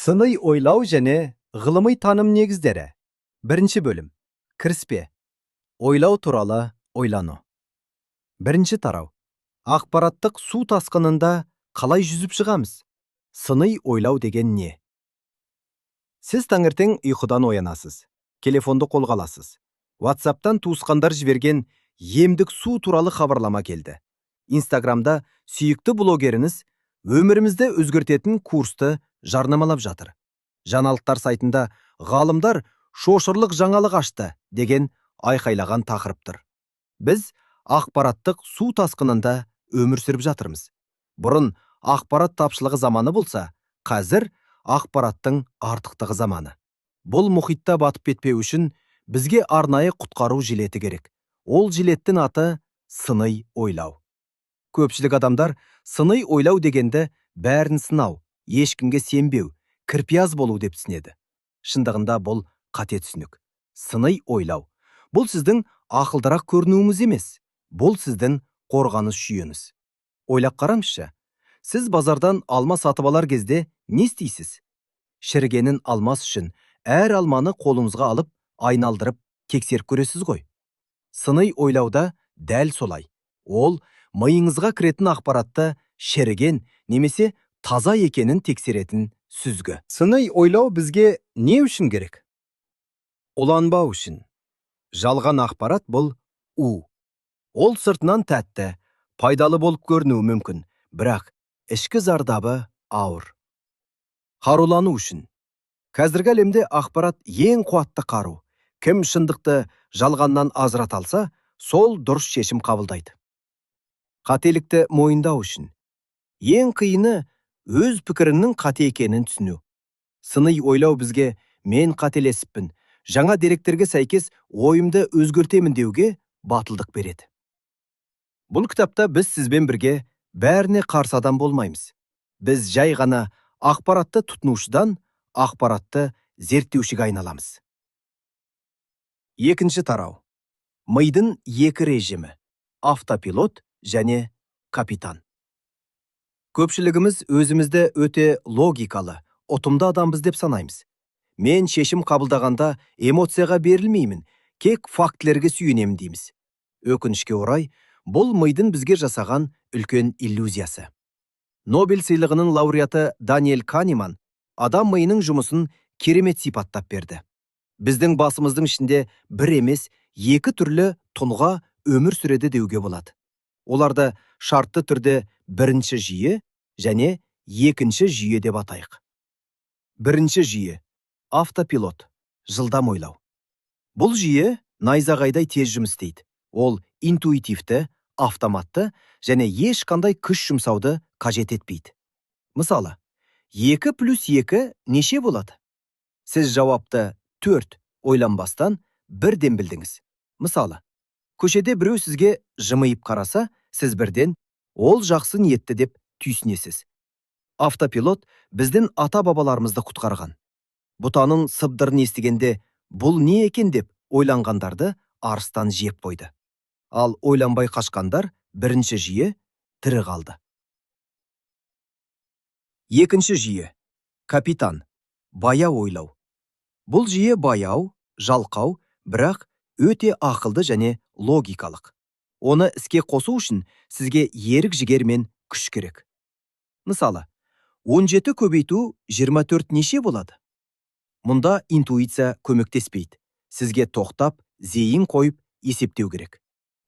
Сыный ойлау және ғылыми таным негіздері. Бірінші бөлім. Кіріспе. Ойлау туралы ойлану. Бірінші тарау. Ақпараттық су тасқынында қалай жүзіп шығамыз? Сыный ойлау деген не? Сіз таңертең ұйқыдан оянасыз. Телефонды қолға аласыз. WhatsApp-тан туысқандар жіберген емдік су туралы хабарлама келді. Инстаграмда сүйікті блогеріңіз өмірімізді өзгертетін курсты жарнамалап жатыр. Жаңалықтар сайтында ғалымдар шошырлық жаңалық ашты деген айқайлаған тақырыптыр. Біз ақпараттық су тасқынында өмір сүріп жатырмыз. Бұрын ақпарат тапшылығы заманы болса, қазір ақпараттың артықтығы заманы. Бұл мұхитта батып кетпеу үшін бізге арнайы құтқару жилеті керек. Ол жилеттің аты сыный ойлау. Көпшілік адамдар сыный ойлау дегенді бәрін сынау, ешкімге сенбеу, кірпияз болу деп түсінеді. Шындығында бұл қате түсінік. Сыный ойлау. Бұл сіздің ақылдырақ көрінуіңіз емес. Бұл сіздің қорғаныс жүйеңіз. Ойлап қараңызшы. Сіз базардан алма сатып алар кезде не істейсіз? Шірігенін алмас үшін әр алманы қолыңызға алып, айналдырып, тексеріп көресіз ғой. Сыный ойлауда дәл солай. Ол миыңызға кіретін ақпаратты шіріген немесе таза екенін тексеретін сүзгі. Сыный ойлау бізге не үшін керек? Уланбау үшін. Жалған ақпарат бұл у. Ол сыртынан тәтті, пайдалы болып көрінуі мүмкін, бірақ ішкі зардабы ауыр. Қарулану үшін. Қазіргі әлемде ақпарат ең қуатты қару. Кім шындықты жалғаннан ажырата алса, сол дұрыс шешім қабылдайды. Қателікті мойындау үшін. Ең қиыны өз пікірінің қате екенін түсіну. Сыный ойлау бізге мен қателесіппін, жаңа деректерге сәйкес ойымды өзгертемін деуге батылдық береді. Бұл кітапта біз сізбен бірге бәріне қарсы адам болмаймыз. Біз жай ғана ақпаратты тұтынушыдан ақпаратты зерттеушіге айналамыз. Екінші тарау. Мидың екі режимі. Автопилот және капитан. Көпшілігіміз өзімізді өте логикалы, ұтымды адамбыз деп санаймыз. Мен шешім қабылдағанда эмоцияға берілмеймін, тек фактілерге сүйенемін дейміз. Өкінішке орай, бұл мидың бізге жасаған үлкен иллюзиясы. Нобель сыйлығының лауреаты Даниэль Канеман адам миының жұмысын керемет сипаттап берді. Біздің басымыздың ішінде бір емес, екі түрлі тұлға өмір сүреді деуге болады. Оларды шартты түрде бірінші жүйе және екінші жүйе деп атайық. Бірінші жүйе – автопилот, жылдам ойлау. Бұл жүйе найзағайдай тез жұмыс істейді. Ол интуитивті, автоматты және ешқандай күш жұмсауды қажет етпейді. Мысалы, 2 плюс 2 неше болады? Сіз жауапты 4 ойланбастан бірден білдіңіз. Мысалы, көшеде біреу сізге жымиып қараса, сіз бірден ол жақсы ниетті деп түйсінесіз. Автопилот біздің ата-бабаларымызды құтқарған. Бұтаның сыбдырын естігенде, бұл не екен деп ойланғандарды арыстан жеп қойды. Ал ойланбай қашқандар бірінші жүйе тірі қалды. Екінші жүйе – капитан, баяу ойлау. Бұл жүйе баяу, жалқау, бірақ өте ақылды және логикалық. Оны іске қосу үшін сізге ерік жігер мен күш керек. Мысалы, 17 көбейту 24 неше болады? Мұнда интуиция көмектеспейді. Сізге тоқтап, зейін қойып, есептеу керек.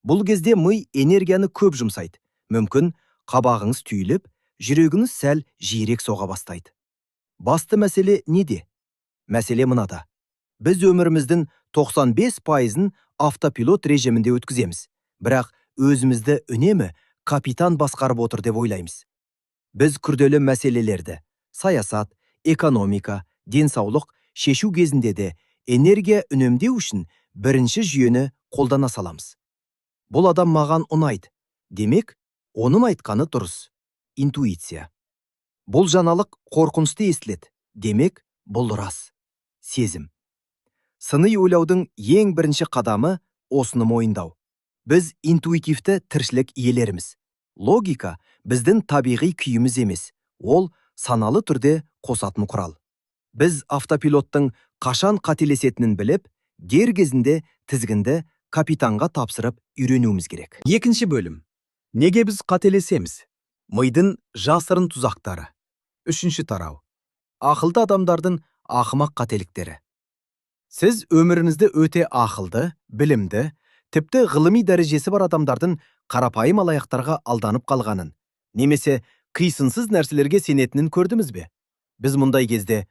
Бұл кезде ми энергияны көп жұмсайды. Мүмкін қабағыңыз түйіліп, жүрегіңіз сәл жиірек соға бастайды. Басты мәселе неде? Мәселе мынада. Біз өміріміздің 95%-ын автопилот режимінде өткіземіз. Бірақ өзімізді үнемі капитан басқарып отыр деп ойлаймыз. Біз күрделі мәселелерді, саясат, экономика, денсаулық шешу кезінде де энергия үнемдеу үшін бірінші жүйені қолдана саламыз. Бұл адам маған ұнайды. Демек, оның айтқаны дұрыс. Интуиция. Бұл жаңалық қорқынышты естіледі. Демек, бұл рас. Сезім. Сыный ойлаудың ең бірінші қадамы осыны мойындау. Біз интуитивті тіршілік иелеріміз. Логика біздің табиғи күйіміз емес. Ол саналы түрде қосатын құрал. Біз автопилоттың қашан қателесетінін біліп, дер кезінде тізгінді капитанға тапсырып үйренуіміз керек. Екінші бөлім. Неге біз қателесеміз? Мидың жасырын тұзақтары. Үшінші тарау. Ақылды адамдардың ақымақ қателіктері. Сіз өміріңізді өте ақылды, білімді, тіпті ғылыми дәрежесі бар адамдардың қарапайым алаяқтарға алданып қалғанын, немесе қисынсыз нәрселерге сенетінін көрдіңіз бе? Біз мұндай кезде,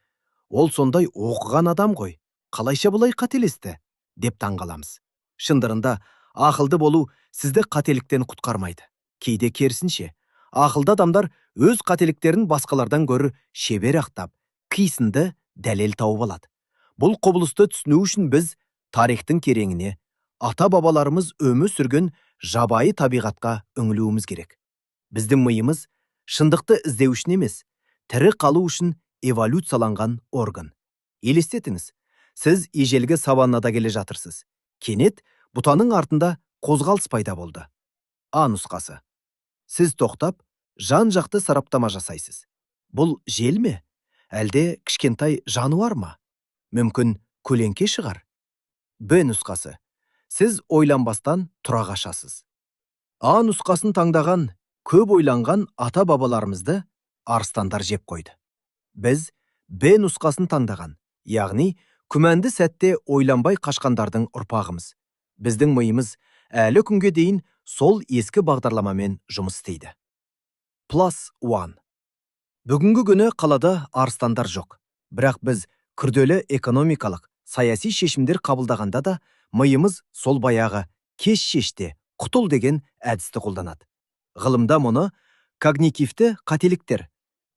ол сондай оқыған адам ғой, қалайша бұлай қателесті, деп таңғаламыз. Шындығында, ақылды болу сізді қателіктен құтқармайды. Кейде керісінше, ақылды адамдар өз қателіктерін басқалардан гөрі шебер ақтап, қисынды дәлел тауып алады. Бұл құбылысты түсіну үшін біз тарихтың тереңіне, ата-бабаларымыз өмір сүрген жабайы табиғатқа үңілуіміз керек. Біздің миымыз шындықты іздеу үшін емес, тірі қалу үшін эволюцияланған орган. Елестетіңіз, сіз ежелгі саваннада келе жатырсыз. Кенет бұтаның артында қозғалыс пайда болды. А нұсқасы. Сіз тоқтап, жан-жақты сараптама жасайсыз. Бұл жел ме? Әлде кішкентай жануар ма? Мүмкін көлеңке шығар. Б нұсқасы. Сіз ойланбастан тұра қашасыз. А нұсқасын таңдаған, көп ойланған ата-бабаларымызды арыстандар жеп қойды. Біз Б нұсқасын таңдаған, яғни күмәнді сәтте ойланбай қашқандардың ұрпағымыз. Біздің миымыз әлі күнге дейін сол ескі бағдарламамен жұмыс істейді. +1. Бүгінгі күні қалада арыстандар жоқ. Бірақ біз күрделі экономикалық, саяси шешімдер қабылдағанда да миымыз сол баяғы кеш шеште, құтыл деген әдісті қолданады. Ғылымда мұны когнитивті қателіктер,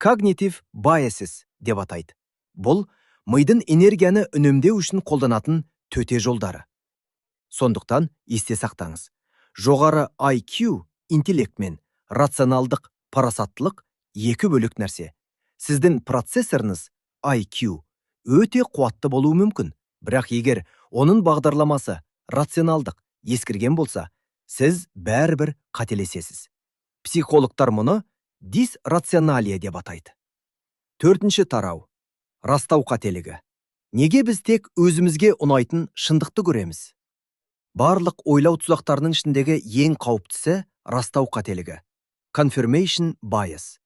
cognitive biases деп атайды. Бұл мидың энергияны үнемдеу үшін қолданатын төте жолдары. Сондықтан есте сақтаңыз. Жоғары IQ, интеллект мен рационалдық, парасаттылық екі бөлек нәрсе. Сіздің процессорыңыз IQ өте қуатты болуы мүмкін, бірақ егер оның бағдарламасы рационалдық ескірген болса, сіз бәрібір қателесесіз. Психологтар мұны дисрационалия деп атайды. Төртінші тарау. Растау қателігі. Неге біз тек өзімізге ұнайтын шындықты көреміз? Барлық ойлау тұзақтарының ішіндегі ең қауіптісі растау қателігі. Confirmation bias.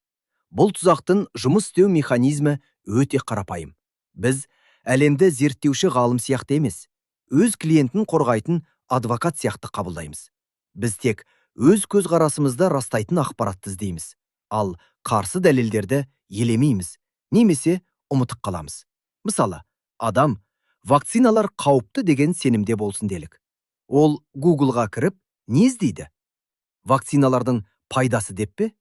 Бұл тұзақтың жұмыс істеу механизмі өте қарапайым. Біз әлемді зерттеуші ғалым сияқты емес, өз клиентін қорғайтын адвокат сияқты қабылдаймыз. Біз тек өз көзқарасымызды растайтын ақпаратты іздейміз, ал қарсы дәлелдерді елемейміз, немесе ұмытып қаламыз. Мысалы, адам вакциналар қауіпті деген сенімде болсын делік. Ол Google-ға кіріп, не іздейді? Вакциналардың пайдасы деп пе?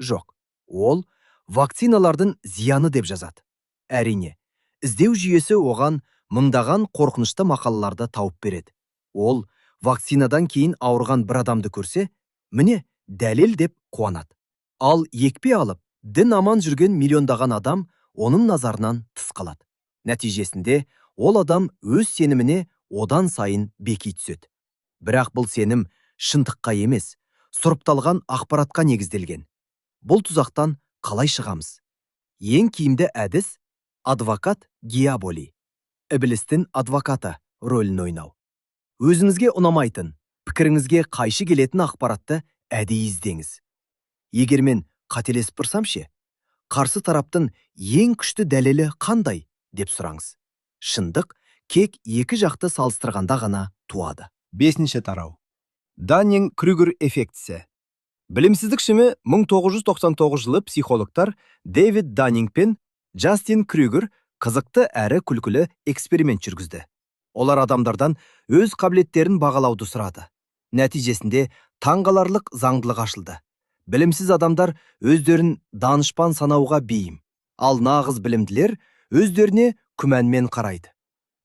Жоқ. Ол вакциналардың зияны деп жазады. Әрине, іздеу жүйесі оған мыңдаған қорқынышты мақалаларды тауып береді. Ол вакцинадан кейін ауырған бір адамды көрсе, міне, дәлел деп қуанады. Ал екпе алып, дін аман жүрген миллиондаған адам оның назарынан тыс қалады. Нәтижесінде, ол адам өз сеніміне одан сайын беки түседі. Бірақ бұл сенім шындыққа емес, сұрыпталған ақпаратқа негізделген. Бұл тұзақтан қалай шығамыз? Ең киімді әдіс адвокат диаболи, ібілістің адвокаты рөлін ойнау. Өзіңізге ұнамайтын, пікіріңізге қайшы келетін ақпаратты әдейі іздеңіз. Егер мен қателесіп тұрсам ше, қарсы тараптың ең күшті дәлелі қандай деп сұраңыз. Шындық кек екі жақты салыстырғанда ғана туады. Бесінші тарау. Даннинг-Крюгер эффектісі. Білімсіздікшімі 1999 жылы психологтар Дэвид Даннинг пен Джастин Крюгер қызықты әрі күлкілі эксперимент жүргізді. Олар адамдардан өз қабілеттерін бағалауды сұрады. Нәтижесінде таңғаларлық заңдылық ашылды. Білімсіз адамдар өздерін данышпан санауға бейім, ал нағыз білімділер өздеріне күмәнмен қарайды.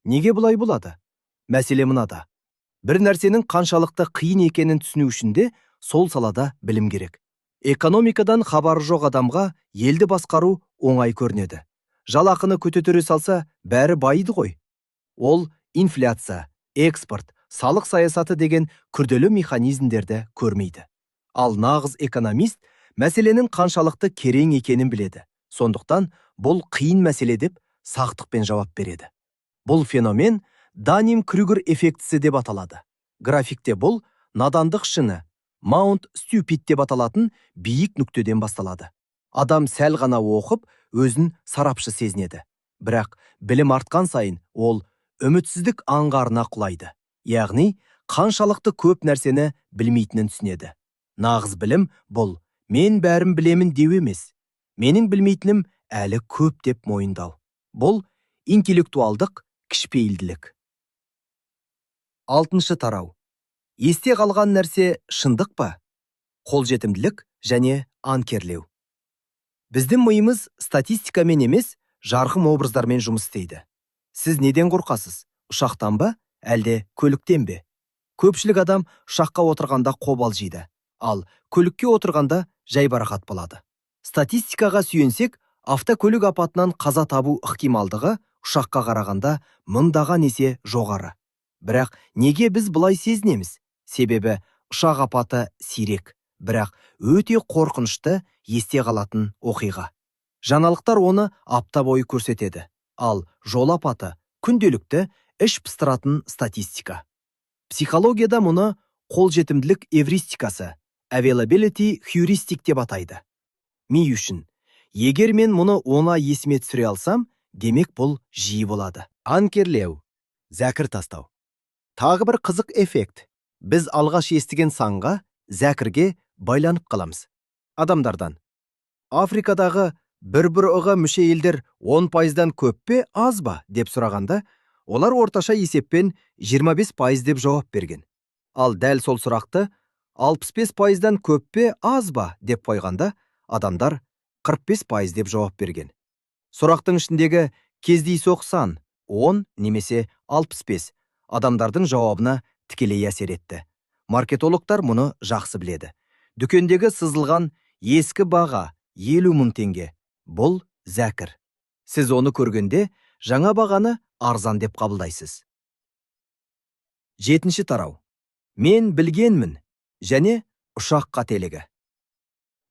Неге бұлай болады? Мәселе мынада. Бір нәрсенің қаншалықты қиын екенін түсіну үшін де сол салада білім керек. Экономикадан хабары жоқ адамға елді басқару оңай көрінеді. Жалақыны көтере салса, бәрі байыды ғой. Ол инфляция, экспорт, салық саясаты деген күрделі механизмдерді көрмейді. Ал нағыз экономист мәселенің қаншалықты керең екенін біледі. Сондықтан бұл қиын мәселе деп сақтықпен жауап береді. Бұл феномен Даннинг-Крюгер эффектісі деп аталады. Графикте бұл надандық шыңы, Маунт Стюпид деп аталатын биік нүктеден басталады. Адам сәл ғана оқып, өзін сарапшы сезінеді. Бірақ білім артқан сайын ол үмітсіздік аңғарына құлайды. Яғни, қаншалықты көп нәрсені білмейтінін түсінеді. Нағыз білім бұл мен бәрін білемін деу емес. Менің білмейтінім әлі көп деп мойындау. Бұл интеллектуалдық кішіпейілділік. 6-шы тарау. Есте қалған нәрсе шындық па? Қолжетімділік және анкерлеу. Біздің миымыз статистикамен емес, жарқын образдармен жұмыс істейді. Сіз неден қорқасыз? Ұшақтан ба, әлде көліктен бе? Көпшілік адам ұшаққа отырғанда қобалжиды, ал көлікке отырғанда жайбарақат болады. Статистикаға сүйенсек, автокөлік апатынан қаза табу ықтималдығы ұшаққа қарағанда мыңдаған есе жоғары. Бірақ неге біз бұлай сезінеміз? Себебі ұшақ апаты сирек, бірақ өте қорқынышты есте қалатын оқиға. Жаңалықтар оны апта бойы көрсетеді, ал жол апаты күнделікті іш пыстыратын статистика. Психологияда мұны қолжетімділік эвристикасы, availability heuristic деп атайды. Ми үшін, егер мен мұны оңай есіме түсіре алсам, демек бұл жиі болады. Анкерлеу, зәкір тастау. Тағы бір қызық эффект. Біз алғаш естіген санға, зәкірге байланып қаламыз. Адамдардан. Африкадағы бір-ығы мүше елдер 10%-дан көп пе, аз ба деп сұрағанда, олар орташа есеппен 25% деп жауап берген. Ал дәл сол сұрақты 65%-дан көп пе, аз ба деп қойғанда, адамдар 45% деп жауап берген. Сұрақтың ішіндегі кездейсоқ сан 10 немесе 65 адамдардың жауабына тікелей әсер етті. Маркетологтар мұны жақсы біледі. Дүкендегі сызылған ескі баға 50 мың теңге. Бұл зәкір. Сіз оны көргенде жаңа бағаны арзан деп қабылдайсыз. 7-ші тарау. Мен білгенмін және ұшақ қателігі.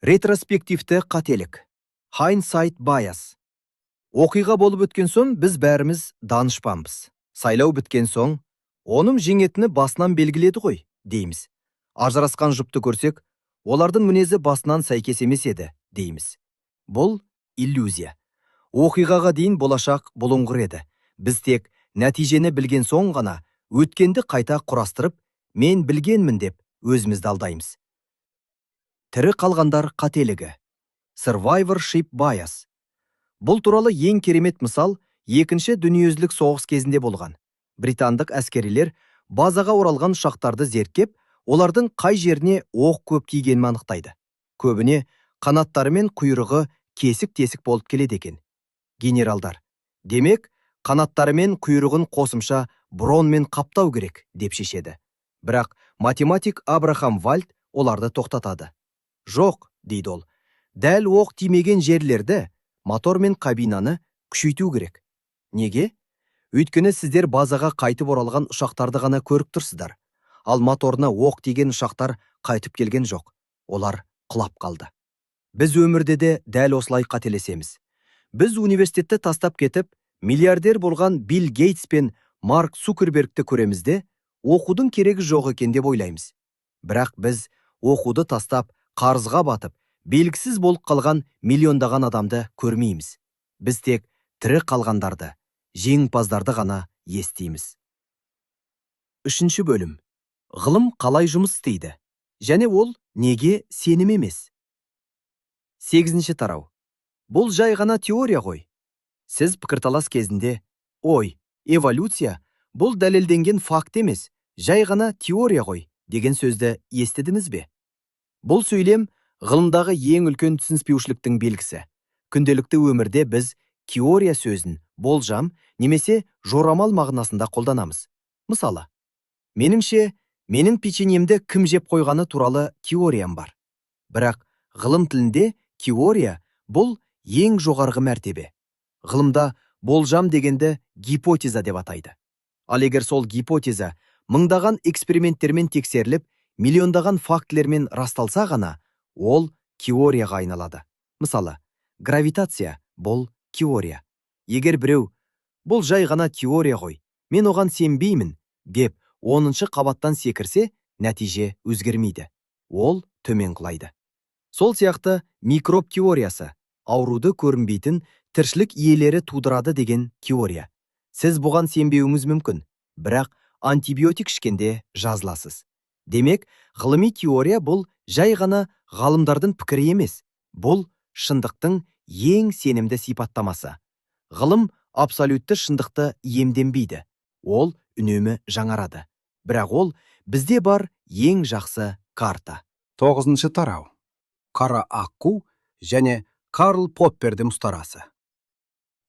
Ретроспективті қателік. Hindsight bias. Оқиға болып өткен соң біз бәріміз данышпанбыз. Сайлау біткен соң, оның жеңетіні басынан белгіледі ғой, дейміз. Ажырасқан жұпты көрсек, олардың мінезі басынан сәйкес емес еді, дейміз. Бұл иллюзия. Оқиғаға дейін болашақ бұлыңғыр еді. Біз тек нәтижені білген соң ғана өткенді қайта құрастырып, мен білгенмін деп өзімізді алдаймыз. Тірі қалғандар қателігі. Survivorship bias. Бұл туралы ең керемет мысал екінші дүниежүзілік соғыс кезінде болған. Британдық әскерилер базаға оралған ұшақтарды зерттеп, олардың қай жеріне оқ көп тигенін анықтайды. Көбіне қанаттары мен құйрығы кесік-тесік болып келеді екен. Генералдар, демек, қанаттары мен құйрығын қосымша бронмен қаптау керек деп шешеді. Бірақ математик Абрахам Вальд оларды тоқтатады. Жоқ, дейді ол, дәл оқ тимеген жерлерді мотор мен кабинаны күшейту керек. Неге? Өйткені сіздер базаға қайтып оралған ұшақтарды ғана көріп тұрсыздар. Ал моторына оқ тиген ұшақтар қайтып келген жоқ. Олар құлап қалды. Біз өмірде де дәл осылай қателесеміз. Біз университетті тастап кетіп, миллиардер болған Билл Гейтс пен Марк Цукербергті көремізде, оқудың керегі жоқ екен деп ойлаймыз. Бірақ біз оқуды тастап, қарызға батып, белгісіз болып қалған миллиондаған адамды көрмейміз. Біз тек тірі қалғандарды, жеңімпаздарды ғана естиміз. 3-ші бөлім. Ғылым қалай жұмыс істейді? Және ол неге сенім емес? 8-ші тарау. Бұл жай ғана теория ғой. Сіз пікірталас кезінде, ой, эволюция, бұл дәлелденген факт емес, жай ғана теория ғой, деген сөзді естідіңіз бе? Бұл сөйлем ғылымдағы ең үлкен түсініспеушіліктің белгісі. Күнделікті өмірде біз теория сөзін болжам немесе жорамал мағынасында қолданамыз. Мысалы, меніңше, менің печеньемді кім жеп қойғаны туралы теориям бар. Бірақ ғылым тілінде теория бұл ең жоғарғы мәртебе. Ғылымда болжам дегенді гипотеза деп атайды. Ал егер сол гипотеза мыңдаған эксперименттермен тексеріліп, миллиондаған фактілермен расталса ғана, ол теорияға айналады. Мысалы, гравитация бұл теория. Егер біреу, бұл жай ғана теория ғой, мен оған сенбеймін, деп 10-шы қабаттан секірсе, нәтиже өзгермейді. Ол төмен құлайды. Сол сияқты микроб теориясы, ауруды көрінбейтін тіршілік иелері тудырады деген теория. Сіз бұған сенбеуіңіз мүмкін, бірақ антибиотик ішкенде жазыласыз. Демек, ғылыми теория бұл жай ғана ғалымдардың пікірі емес. Бұл шындықтың ең сенімді сипаттамасы. Ғылым абсолютті шындықты иемденбейді. Ол үнемі жаңарады. Бірақ ол бізде бар ең жақсы карта. 9-шы тарау. Қара аққу және Карл Поппердің ұстарасы.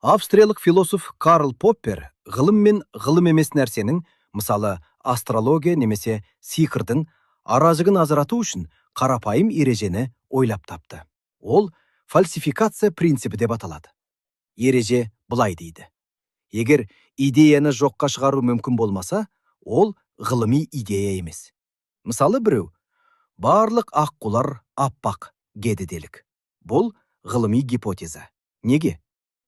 Австриялық философ Карл Поппер ғылым мен ғылым емес нәрсенің, мысалы астрология немесе сиқырдың аражігін ажырату үшін қарапайым ережені ойлап тапты. Ол фальсификация принципі деп аталады. Ереже былай дейді: егер идеяны жоққа шығару мүмкін болмаса, ол ғылыми идея емес. Мысалы біреу, барлық аққулар аппақ деді делік. Бұл ғылыми гипотеза. Неге?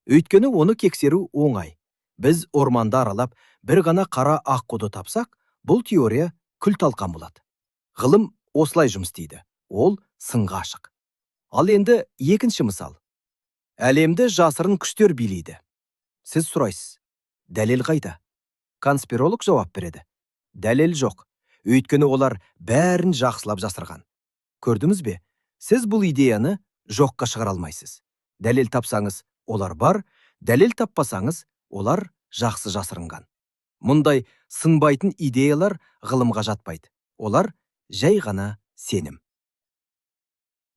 Өйткені оны кексеру оңай. Біз орманды аралап, бір ғана қара аққуды тапсақ, бұл теория күл талқан болады. Ғылым осылай жұмыс істейді. Ол сынға ашық. Ал енді екінші мысал. Әлемді жасырын күштер билейді. Сіз сұрайсыз, дәлел қайда? Конспиролог жауап береді: дәлел жоқ. Өйткені олар бәрін жақсылап жасырған. Көрдіңіз бе? Сіз бұл идеяны жоққа шығара алмайсыз. Дәлел тапсаңыз, олар бар, дәлел таппасаңыз, олар жақсы жасырынған. Мұндай сынбайтын идеялар ғылымға жатпайды. Олар жай ғана сенім.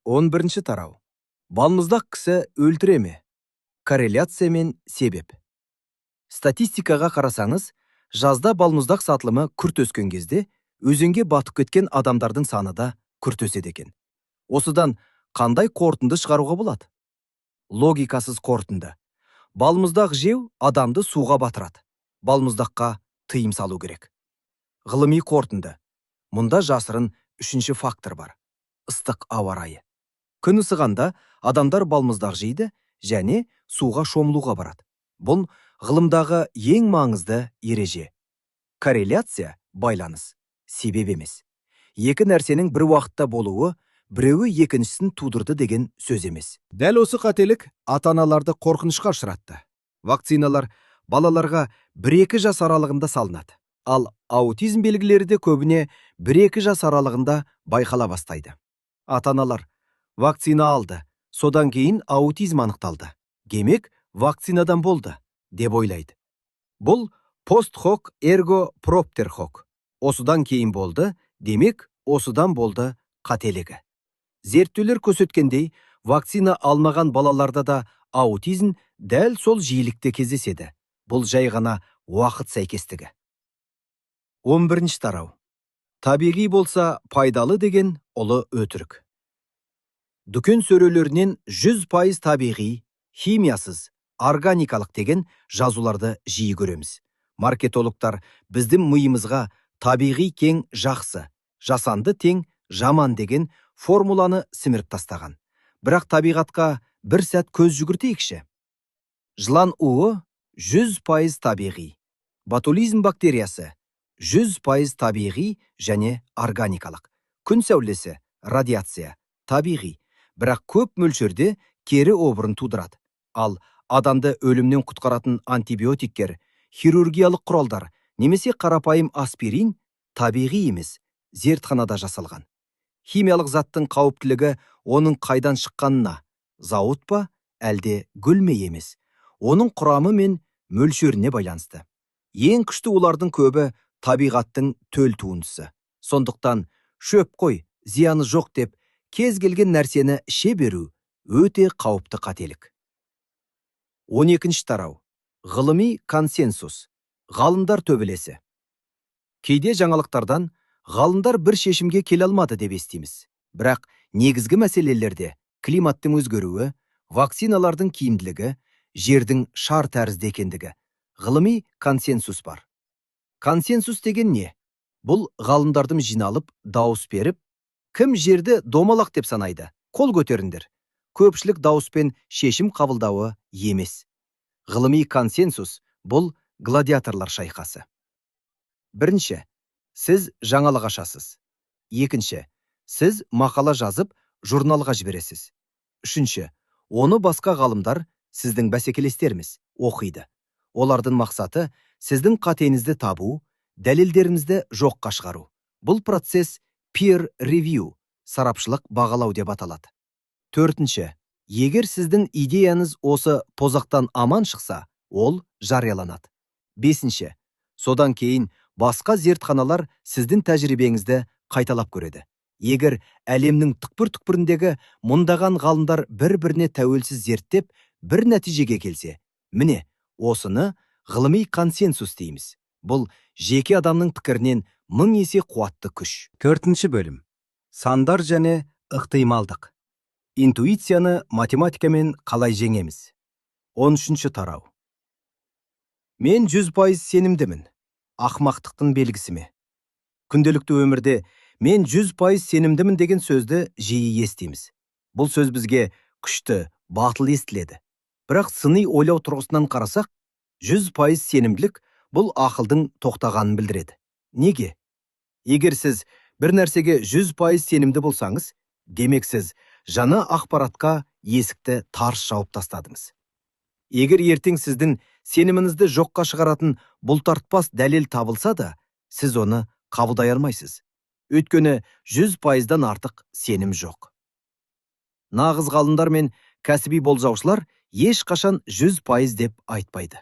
11-ші тарау. Балмұздақ кісі өлтіре ме? Корреляция мен себеп. Статистикаға қарасаңыз, жазда балмұздақ сатылымы күрт өскен кезде, өзенге батып кеткен адамдардың саны да күрт өседі екен. Осыдан қандай қорытынды шығаруға болады? Логикасыз қорытынды. Балмұздақ жеу адамды суға батырады. Балмұздаққа тыйым салу керек. Ғылыми қорытынды. Мұнда жасырын үшінші фактор бар. Ыстық ауа райы. Күн ысығанда адамдар балмұздақ жейді және суға шомылуға барады. Бұл ғылымдағы ең маңызды ереже. Корреляция байланыс, себеп емес. Екі нәрсенің бір уақытта болуы біреуі екіншісін тудырды деген сөз емес. Дәл осы қателік ата-аналарды қорқынышқа ұшыратты. Вакциналар балаларға 1-2 жас аралығында салынады. Ал аутизм белгілері де көбіне 1-2 жас аралығында байқала бастайды. Ата-аналар вакцина алды, содан кейін аутизм анықталды. Демек, вакцинадан болды, деп ойлайды. Бұл пост-хок эрго проптер хок. Осыдан кейін болды, демек, осыдан болды қателігі. Зерттеулер көрсеткендей, вакцина алмаған балаларда да аутизм дәл сол жиілікте кездеседі. Бұл жай ғана уақыт сәйкестігі. 11-ші тарау. Табиғи болса пайдалы деген ұлы өтірік. Дүкен сөрелерінен 100% табиғи, химиясыз, органикалық деген жазуларды жиі көреміз. Маркетологтар біздің миымызға табиғи тең жақсы, жасанды тең жаман деген формуланы сіміріп тастаған. Бірақ табиғатқа бір сәт көз жүгіртейікші. Жылан уы 100% табиғи. Ботулизм бактериясы 100% табиғи және органикалық. Күн сәулесі, радиация, табиғи. Бірақ көп мөлшерде кері обырын тудырады. Ал адамды өлімнен құтқаратын антибиотиктер, хирургиялық құралдар, немесе қарапайым аспирин табиғи емес, зертханада жасалған. Химиялық заттың қауіптілігі оның қайдан шыққанына, зауыт па, әлде гүл ме емес, оның құрамы мен мөлшеріне байланысты. Ең күшті олардың көбі табиғаттың төл туындысы. Сондықтан шөп қой, зияны жоқ деп, кез келген нәрсені іше беру өте қауіпті қателік. 12-ші тарау. Ғылыми консенсус. Ғалымдар төбелесі. Кейде жаңалықтардан ғалымдар бір шешімге келе алмады деп естиміз. Бірақ негізгі мәселелерде климаттың өзгеруі, вакциналардың киімділігі, жердің шар тәрізді екендігі, ғылыми консенсус бар. Консенсус деген не? Бұл ғалымдардың жиналып, дауыс беріп, кім жерді домалақ деп санайды? Қол көтеріңдер. Көпшілік дауыспен шешім қабылдауы емес. ғылыми консенсус бұл гладиаторлар шайқасы. Бірінші, сіз жаңалық ашасыз. Екінші, сіз мақала жазып, журналға жібересіз. Үшінші, оны басқа ғалымдар, сіздің бәсекелестеріңіз, оқиды. Олардың мақсаты сіздің қатеңізді табу, дәлелдеріңізді жоққа шығару. Бұл процесс peer review, сарапшылық бағалау деп аталады. Төртінші, егер сіздің идеяңыз осы позақтан аман шықса, ол жарияланады. Бесінші, содан кейін басқа зертханалар сіздің тәжірибеңізді қайталап көреді. Егер әлемнің түкпір-түкпіріндегі мұндаған ғалымдар бір-біріне тәуелсіз зерттеп, бір нәтижеге келсе, міне, осыны ғылыми консенсус дейміз. Бұл жеке адамның пікірінен 1000 есе қуатты күш. Төртінші бөлім. Сандар және ықтималдық. Интуицияны математикамен қалай жеңеміз? 13-ші тарау. Мен 100% сенімдімін. Ақмақтықтың белгісі ме? Күнделікті өмірде мен 100% сенімдімін деген сөзді жиі естиміз. Бұл сөз бізге күшті, батыл естіледі. Бірақ сыни ойлау тұрғысынан қарасақ, 100% сенімділік бұл ақылдың тоқтағанын білдіреді. Неге? Егер сіз бір нәрсеге 100% сенімді болсаңыз, демек сіз жаңа ақпаратқа есікті тарс жауып тастадыңыз. Егер ертең сіздің сеніміңізді жоққа шығаратын бұлтартпас дәлел табылса да, сіз оны қабылдай алмайсыз. Өйткені 100%-дан артық сенім жоқ. Нағыз ғалымдар мен кәсіби болжаушылар ешқашан 100% деп айтпайды.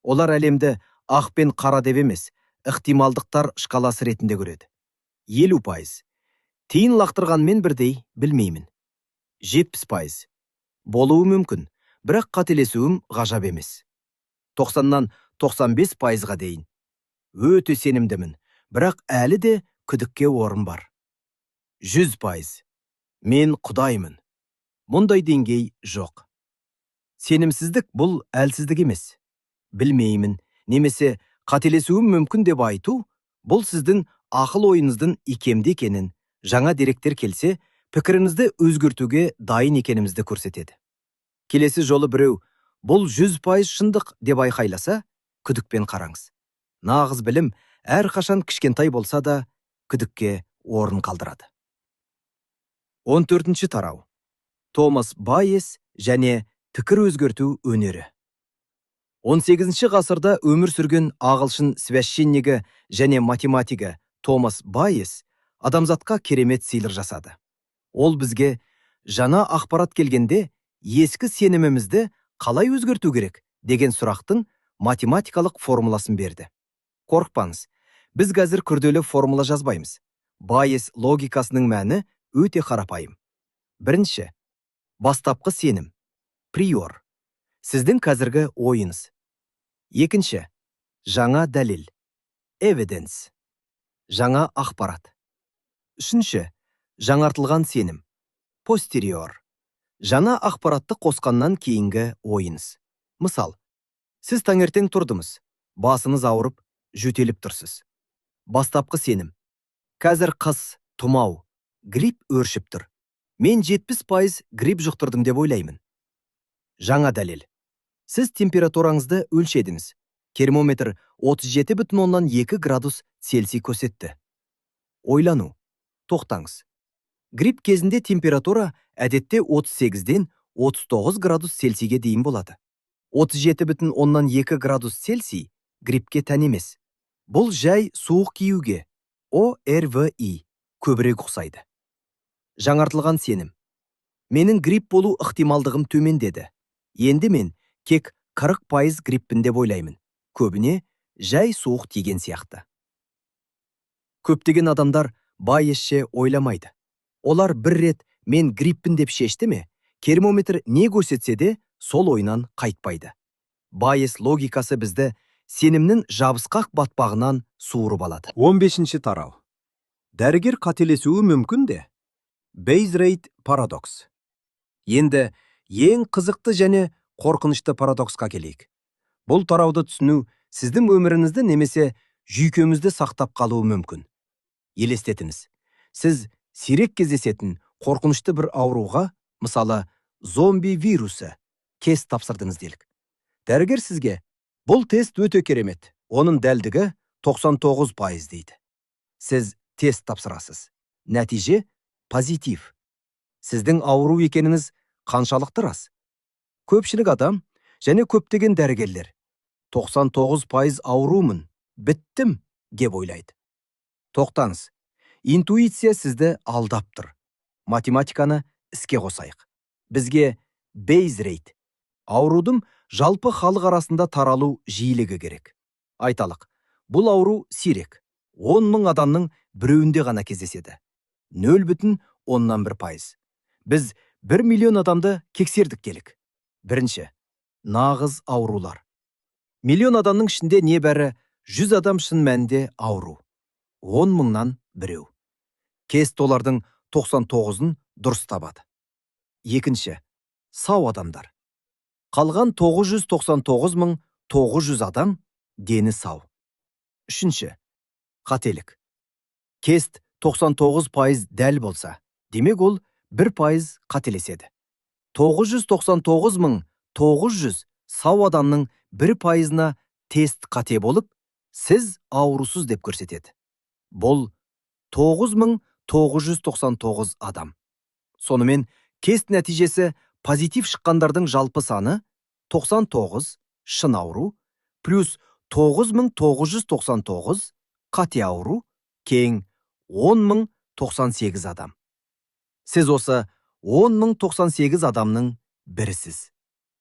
Олар әлемді ақ пен қара деп емес, ықтималдықтар шкаласы ретінде көреді. 50%. Тиын лақтырғанмен бірдей білмеймін. 70%. Болуы мүмкін, бірақ қателесуім ғажап емес. 90-нан 95%-ға дейін. Өте сенімдімін, бірақ әлі де күдікке орын бар. 100%. Мен құдаймын. Мұндай деңгей жоқ. Сенімсіздік бұл әлсіздік емес. Білмеймін, немесе қателесуім мүмкін деп айту, бұл сіздің ақыл ойыңыздың икемді екенін, жаңа деректер келсе, пікіріңізді өзгертуге дайын екенімізді көрсетеді. Келесі жолы біреу, бұл 100% шындық деп айқайласа, күдікпен қараңыз. Нағыз білім әрқашан кішкентай болса да, күдікке орын қалдырады. 14-ші тарау. Томас Байес және пікір өзгерту өнері. 18-ші ғасырда өмір сүрген ағылшын священнигі және математигі Томас Байес адамзатқа керемет сыйлық жасады. Ол бізге жаңа ақпарат келгенде ескі сенімімізді қалай өзгерту керек деген сұрақтың математикалық формуласын берді. Қорықпаңыз, біз қазір күрделі формула жазбаймыз. Байес логикасының мәні өте қарапайым. Бірінші, бастапқы сенім, приор, сіздің қазіргі ойыңыз. Екінші, жаңа дәлел, evidence, жаңа ақпарат. Үшінші, жаңартылған сенім, posterior, жаңа ақпаратты қосқаннан кейінгі ойыңыз. Мысал, сіз таңертең тұрдыңыз, басыңыз ауырып, жөтеліп тұрсыз. Бастапқы сенім. Қазір қыс, тұмау, грипп өршіп тұр. Мен 70% грипп жұқтырдым деп ойлаймын. Жаңа дәлел. Сіз температураңызды өлшедіңіз. Термометр 37,2 градус Цельсий көрсетті. Ойлану. Тоқтаңыз. Грипп кезінде температура әдетте 38-ден 39 градус Цельсийге дейін болады. 37,2 градус Цельсий гриппке тән емес. Бұл жай суық киюге, ORVI, көбірек ұқсайды. Жаңартылған сенім. Менің грипп болу ықтималдығым төмендеді. Енді мен кек 40% гриппін деп ойлаймын. Көбіне жай суық тиген сияқты. Көптеген адамдар Байесше ойламайды. Олар бір рет мен гриппін деп шешті ме, термометр не көрсетсе де сол ойынан қайтпайды. Байес логикасы бізді сенімнің жабысқақ батпағынан суырып алады. 15-ші тарау. Дәрігер қателесуі мүмкін де. Bayes rate парадокс. Енді ең қызықты және қорқынышты парадоксқа келейік. Бұл тарауды түсіну сіздің өміріңізді немесе жүйкемізді сақтап қалуы мүмкін. Елестетіңіз, сіз сирек кездесетін қорқынышты бір ауруға, мысалы зомби вирусы, тест тапсырдыңыз делік. Дәрігер сізге: "Бұл тест өте керемет. Оның дәлдігі 99% дейді." Сіз тест тапсырасыз. Нәтиже позитив. Сіздің ауру екеніңіз қаншалықты рас? Көпшілік адам және көптеген дәрігерлер 99% аурумын, біттім, деп ойлайды. Тоқтаңыз. Интуиция сізді алдап тұр. Математиканы іске қосайық. Бізге бейз рейт, аурудың жалпы халық арасында таралу жиілігі керек. Айталық, бұл ауру сирек. 10.000 адамның біреуінде ғана кездеседі. 0,1%. Біз 1 миллион адамды кексердік келік. Бірінші, нағыз аурулар. Миллион адамның ішінде небәрі 100 адам шын мәнінде ауру. 10.000-нан біреу. Кест олардың 99-ын дұрыс табады. Екінші, сау адамдар. Қалған 999.900 адам дені сау. Үшінші, қателік. Кест 99% дәл болса, демек ол 1% қателеседі. 999.900 сау адамның 1%-на тест қате болып, сіз аурусыз деп көрсетеді. Бұл 9.999 адам. Сонымен, кест нәтижесі позитив шыққандардың жалпы саны 99 шын ауру, плюс 9.999 қате ауру, кең 10.098 адам. Сіз осы 10.098 адамның бірісіз.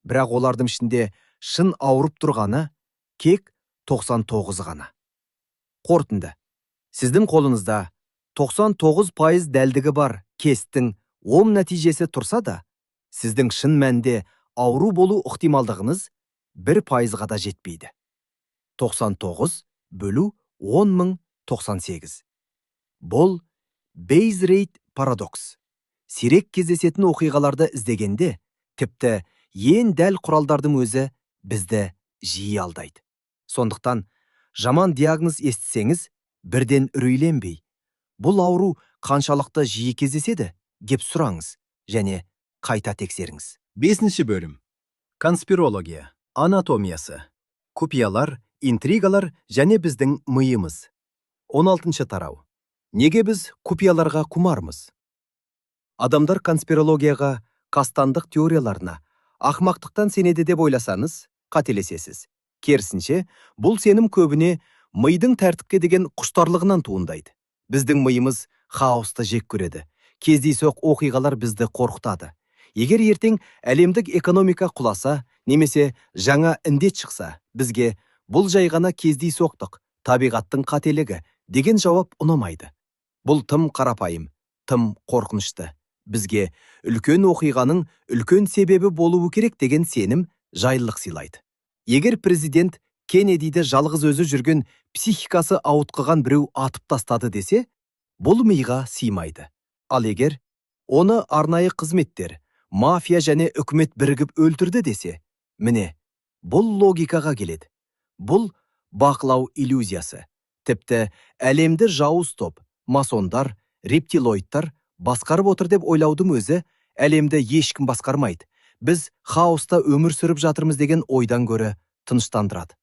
Бірақ олардың ішінде шын ауырып тұрғаны кек 99 ғана. Қорытынды. Сіздің қолыңызда 99% дәлдігі бар кесттің ом нәтижесі тұрса да, сіздің шын мәнде ауру болу ықтималдығыңыз 1%-ға да жетпейді. 99 бөлу 10.098. Бұл бейз рейт парадокс. Сирек кездесетін оқиғаларды іздегенде, тіпті ең дәл құралдардың өзі бізді жиі алдайды. Сондықтан, жаман диагноз естісеңіз, бірден үрейленбей, бұл ауру қаншалықты жиі кездеседі деп сұраңыз және қайта тексеріңіз. 5-ші бөлім. Конспирология, анатомиясы, құпиялар, интригалар және біздің миымыз. 16-ші тарау. Неге біз құпияларға құмармыз? Адамдар конспирологияға, қастандық теорияларына, ақмақтықтан сенеді деп ойласаңыз, қателесесіз. Керісінше, бұл сенім көбіне мидың тәртіпке деген құштарлығынан туындайды. Біздің миымыз хаосты жек көреді. Кездейсоқ оқиғалар бізді қорқытады. Егер ертең әлемдік экономика құласа, немесе жаңа індет шықса, бізге бұл жай ғана кездейсоқтық, табиғаттың қателігі деген жауап ұнамайды. Бұл тым қарапайым, тым қорқынышты. Бізге үлкен оқиғаның үлкен себебі болуы керек деген сенім жайлылық сыйлайды. Егер президент Кеннедиді жалғыз өзі жүрген психикасы ауытқыған біреу атып тастады десе, бұл миға сыймайды. Ал егер оны арнайы қызметтер, мафия және үкімет бірігіп өлтірді десе, міне, бұл логикаға келеді. Бұл бақылау иллюзиясы. Тіпті әлемді жауыз топ, масондар, рептилоидтар басқарып отыр деп ойлаудың өзі әлемді ешкім басқармайды. Біз хаоста өмір сүріп жатырмыз деген ойдан гөрі тыныштандырады.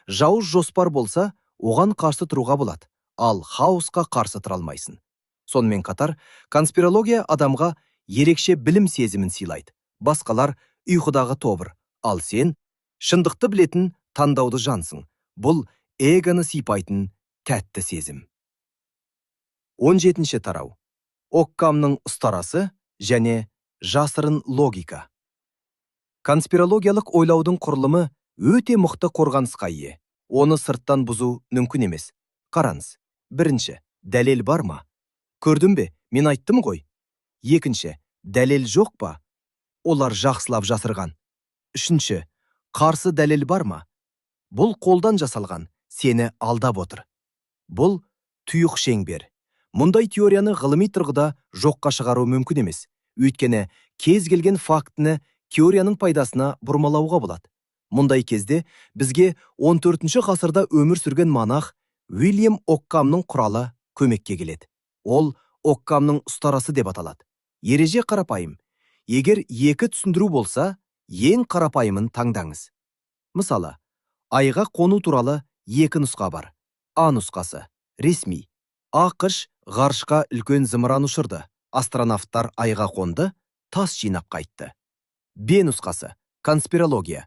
Жауыз жоспар болса, оған қарсы тұруға болады, ал хаосқа қарсы тұра алмайсың. Сонымен қатар, конспирология адамға ерекше білім сезімін сыйлайды. Басқалар ұйқыдағы тобыр, ал сен шындықты білетін таңдауды жансың. Бұл эгоны сипайтын тәтті сезім. 17-ші тарау. Оккамның ұстарасы және жасырын логика. Конспирологиялық ойлаудың құрылымы өте мықты қорғанысқа ие. Оны сырттан бұзу мүмкін емес. Қараңыз. Бірінші, дәлел бар ма? Көрдің бе, мен айттым ғой. Екінші, дәлел жоқ па? Олар жақсылап жасырған. Үшінші, қарсы дәлел бар ма? Бұл қолдан жасалған, сені алдап отыр. Бұл тұйық шеңбер. Мұндай теорияны ғылыми тұрғыда жоққа шығару мүмкін емес. Өйткені кез келген фактіні теорияның пайдасына бұрмалауға болады. Мұндай кезде бізге 14-ші ғасырда өмір сүрген монах Уильям Оккамның құралы көмекке келеді. Ол Оккамның ұстарасы деп аталады. Ереже қарапайым. Егер екі түсіндіру болса, ең қарапайымын таңдаңыз. Мысалы, айға қону туралы екі нұсқа бар. А нұсқасы ресми. ақш ғарышқа үлкен зымыран ұшырды. Астронавттар айға қонды, тас жинап қайтты. Б нұсқасы конспирология.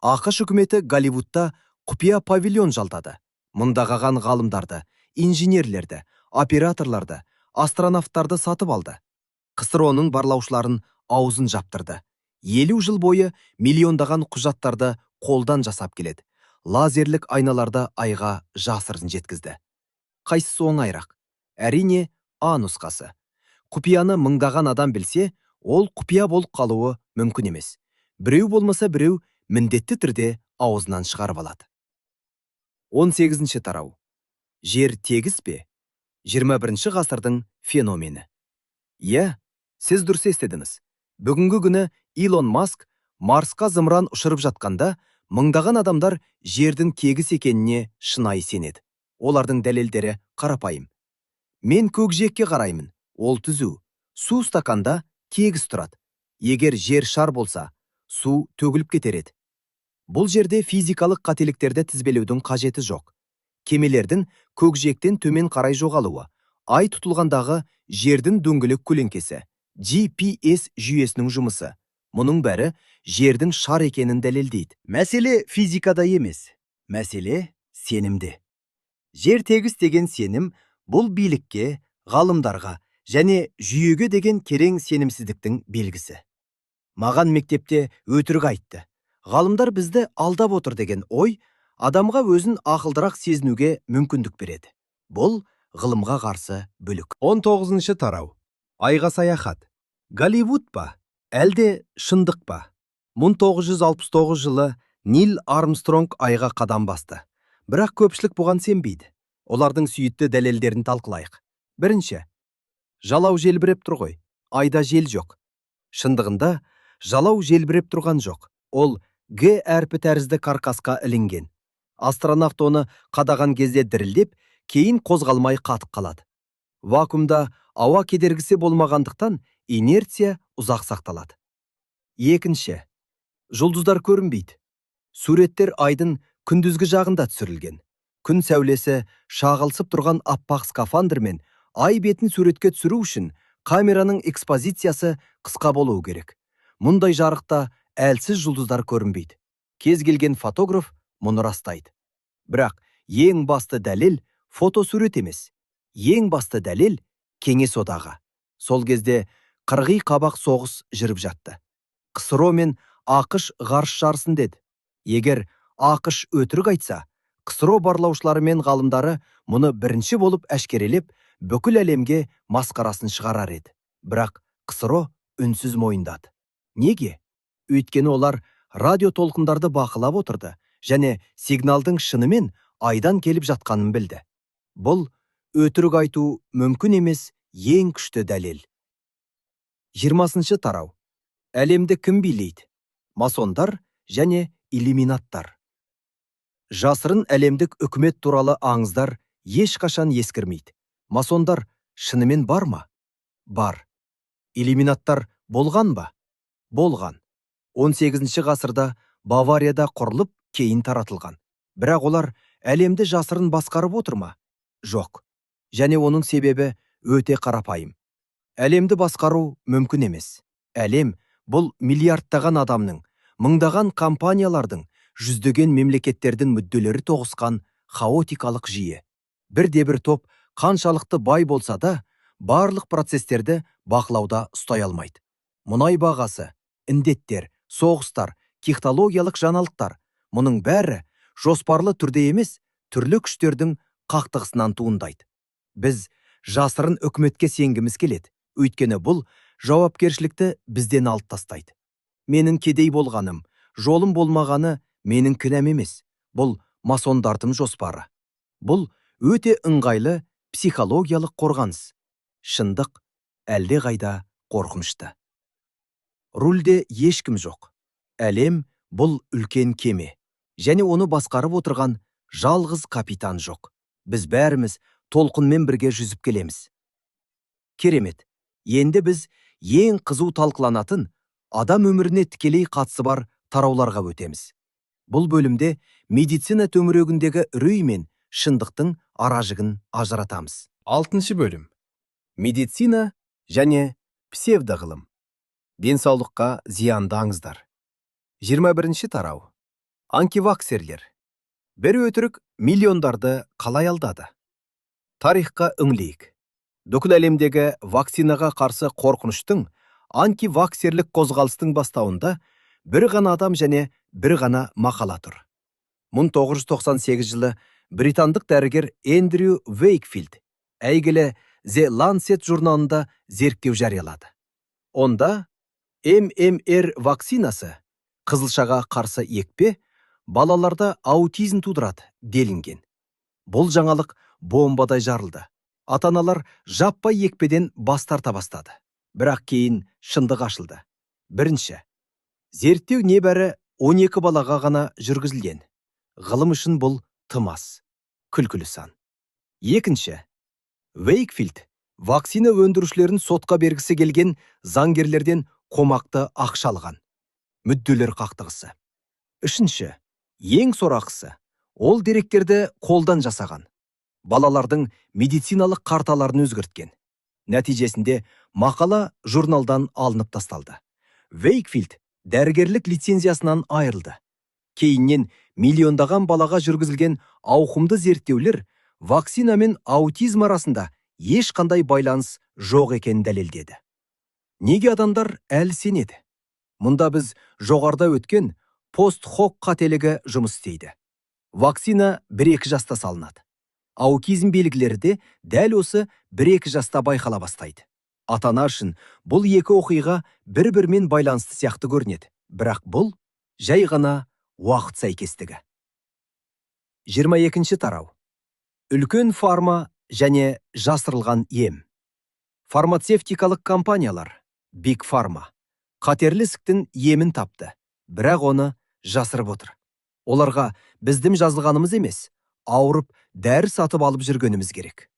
ақш үкіметі Голливудта құпия павильон жалдады. Мыңдаған ғалымдарды, инженерлерді, операторларды, астронавттарды сатып алды. КСРО-ның барлаушыларын аузын жаптырды. 50 жыл бойы миллиондаған құжаттарды қолдан жасап келеді. Лазерлік айналарда айға жасырын жеткізді. Қайсысы оңайырақ? Әрине, А нұсқасы. Құпияны мыңдаған адам білсе, ол құпия болып қалуы мүмкін емес. Біреу болмаса біреу міндетті түрде аузынан шығарып алады. 18-ші тарау. Жер тегіс пе? 21-ші ғасырдың феномені. Иә, сіз дұрыс естідіңіз. Бүгінгі күні Илон Маск Марсқа зымыран ұшырып жатқанда, мыңдаған адамдар жердің тегіс екеніне шынайы сенеді. Олардың дәлелдері қарапайым. Мен көкжиекке қараймын, ол түзу. Су стаканда тегіс тұрады. Егер жер шар болса, су төгіліп кетер еді. Бұл жерде физикалық қателіктерді тізбелеудің қажеті жоқ. Кемелердің көкжиектен төмен қарай жоғалуы, ай тұтылғандағы жердің дөңгелек көлеңкесі, GPS жүйесінің жұмысы. Мұның бәрі жердің шар екенін дәлелдейді. Мәселе физикада емес, мәселе сенімде. Жер тегіс деген сенім бұл билікке, ғалымдарға және жүйеге деген терең сенімсіздіктің белгісі. Маған мектепте өтірік айтты. Ғалымдар бізді алдап отыр деген ой адамға өзін ақылдырақ сезінуге мүмкіндік береді. Бұл ғылымға қарсы бүлік. 19-ші тарау. Айға саяхат. Голливуд па? Әлде шындық па? 1969 жылы Нил Армстронг айға қадам басты. Бірақ көпшілік бұған сенбейді. Олардың сүйітті дәлелдерін талқылайық. Бірінші. Жалау желбіреп тұр ғой. Айда жел жоқ. Шындығында жалау желбіреп тұрған жоқ. Ол Г әрпі тәрізді каркасқа ілінген. Астронавт оны қадаған кезде дірілдеп, кейін қозғалмай қатып қалады. Вакуумда ауа кедергісі болмағандықтан инерция ұзақ сақталады. Екінші. Жұлдыздар көрінбейді. Суреттер айдың күндізгі жағында түсірілген. Күн сәулесі шағылсып тұрған аппақ скафандрмен ай бетін суретке түсіру үшін камераның экспозициясы қысқа болуы керек. Мұндай жарықта әлсіз жұлдыздар көрінбейді. Кез келген фотограф мұны растайды. Бірақ ең басты дәлел фотосурет емес. Ең басты дәлел Кеңес одағы. Сол кезде қырғи қабақ соғыс жүріп жатты. КСРО мен ақш ғарыш жарысын деді. Егер ақш өтірік айтса, КСРО барлаушылары мен ғалымдары мұны бірінші болып әшкерелеп, бүкіл әлемге масқарасын шығарар еді. Бірақ КСРО үнсіз мойындады. Неге? Өйткені олар радио толқындарды бақылап отырды және сигналдың шынымен айдан келіп жатқанын білді. Бұл өтірік айту мүмкін емес ең күшті дәлел. 20-ші тарау. Әлемді кім билейді? Масондар және иллюминаттар. Жасырын әлемдік үкімет туралы аңыздар ешқашан ескірмейді. Масондар шынымен бар ма? Бар. Иллюминаттар болған ба? Болған. 18-ші ғасырда Баварияда құрылып, кейін таратылған. Бірақ олар әлемді жасырын басқарып отыр ма? Жоқ. Және оның себебі өте қарапайым. Әлемді басқару мүмкін емес. Әлем бұл миллиардтаған адамның, мыңдаған компаниялардың, жүздеген мемлекеттердің мүдделері тоғысқан хаотикалық жүйе. Бірде-бір топ қаншалықты бай болса да, барлық процестерді бақылауда ұстай алмайды. Мұнай бағасы, індеттер, соғыстар, технологиялық жаңалықтар, мұның бәрі жоспарлы түрде емес, түрлі күштердің қақтығысынан туындайды. Біз жасырын үкіметке сенгіміз келеді, өйткені бұл жауапкершілікті бізден алып тастайды. Менің кедей болғаным, жолым болмағаны менің кінәм емес. Бұл масондардың жоспары. Бұл өте ыңғайлы психологиялық қорғаныс. Шындық әлде қайда қорқынышты. Рульде ешкім жоқ. Әлем бұл үлкен кеме. Және оны басқарып отырған жалғыз капитан жоқ. Біз бәріміз толқынмен бірге жүзіп келеміз. Керемет. Енді біз ең қызу талқыланатын адам өміріне тікелей қатысы бар тарауларға өтеміз. Бұл бөлімде медицина төңірегіндегі үрей мен шындықтың аражығын ажыратамыз. 6 бөлім. Медицина және псевдоғылым. Денсаулыққа зиянды аңыздар. 21 тарау. Антиваксерлер. Бір өтірік миллиондарды қалай алдады? Тарихқа үңілейік. Бүкіл әлемдегі вакцинаға қарсы қорқыныштың антиваксерлік қозғалыстың бастауында бір ғана адам және бір ғана мақала тұр. 1998 жылы британдық дәрігер Эндрю Вейкфилд әйгілі The Lancet журналында зерттеу жариялады. Онда ММР вакцинасы, қызылшаға қарсы екпе, балаларда аутизм тудырады делінген. Бұл жаңалық бомбадай жарылды. Ата-аналар жаппай екпеден бас тарта бастады. Бірақ кейін шындық ашылды. Бірінші, зерттеу небәрі 12 балаға ғана жүргізілген. Ғылым үшін бұл тым аз, күлкілі сан. Екінші, Вейкфилд вакцина өндірушілерін сотқа бергісі келген заңгерлерден қомақты ақша алған. Мүдделер қақтығысы. Үшінші, ең сорақысы, ол деректерді қолдан жасаған. Балалардың медициналық карталарын өзгерткен. Нәтижесінде мақала журналдан алынып тасталды. Вейкфилд дәрігерлік лицензиясынан айырылды. Кейіннен миллиондаған балаға жүргізілген ауқымды зерттеулер вакцина мен аутизм арасында ешқандай байланыс жоқ екенін дәлелдеді. Неге адамдар әлі сенеді? Мұнда біз жоғарыда өткен пост-хок қателігі жұмыс істейді. Вакцина 1-2 жаста салынады. Аутизм белгілері де дәл осы 1-2 жаста байқала бастайды. Ата-ана үшін бұл екі оқиға бір-бірімен байланысты сияқты көрінеді. Бірақ бұл жай ғана уақыт сәйкестігі. 22 тарау. Үлкен фарма және жасырылған ем. Фармацевтикалық компаниялар, Big Pharma, қатерлі ісіктің емін тапты, бірақ оны жасырып отыр. Оларға біздің жазылғанымыз емес, ауырып дәрі сатып алып жүргеніміз керек.